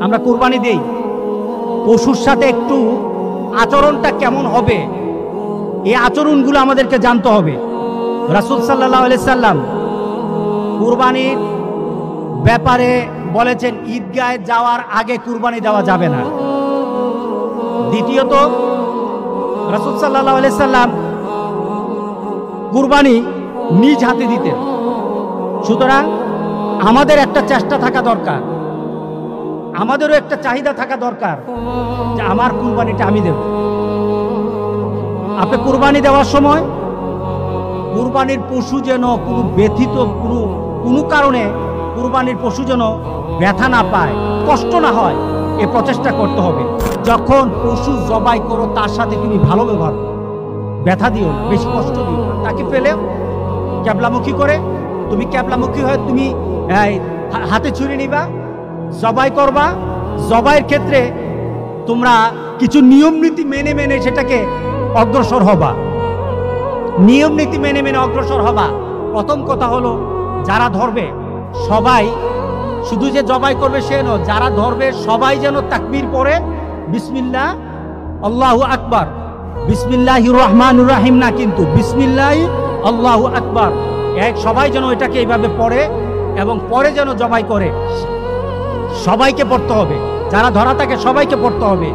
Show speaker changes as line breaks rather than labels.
আমরা কুরবানি দেই, পশুর সাথে একটু আচরণটা কেমন হবে, এই আচরণগুলো আমাদেরকে জানতে হবে। রাসূল সাল্লাল্লাহু আলাইহি সাল্লাম কুরবানির ব্যাপারে বলেছেন, ঈদগাহে যাওয়ার আগে কুরবানি দেওয়া যাবে না। দ্বিতীয়ত, রাসূল সাল্লাল্লাহু আলাইহি সাল্লাম কুরবানি নিজ হাতে দিতেন। সুতরাং আমাদের একটা চেষ্টা থাকা দরকার, আমাদেরও একটা চাহিদা থাকা দরকার যে আমার কুরবানিটা আমি দেব। আপনি কুরবানি দেওয়ার সময় কুরবানির পশু যেন কোনো ব্যথিত কোনো কারণে কুরবানির পশু যেন ব্যথা না পায়, কষ্ট না হয়, এ প্রচেষ্টা করতে হবে। যখন পশু জবাই করো তার সাথে তুমি ভালো ব্যবহার করো, ব্যথা দিও না, বেশি কষ্ট দিও না। তাকে ফেলেও ক্যাবলামুখী করে, তুমি ক্যাবলামুখী হয়ে তুমি হাতে ছুরি নিবা, জবাই করবা। জবাইয়ের ক্ষেত্রে তোমরা কিছু নিয়ম নীতি মেনে সেটাকে অগ্রসর হবা, নিয়ম নীতি মেনে অগ্রসর হবা। প্রথম কথা হলো, যারা ধরবে সবাই শুধু যে জবাই করবে সে নয়, যারা ধরবে সবাই যেন তাকবীর পড়ে, বিসমিল্লাহ আল্লাহু আকবার, বিসমিল্লাহির রহমানির রহিম না, কিন্তু বিসমিল্লাহ আল্লাহু আকবার, সবাই যেন এটাকে এইভাবে পড়ে এবং পরে যেন জবাই করে। সবাইকে পড়তে হবে, যারা ধরা থাকে সবাইকে পড়তে হবে।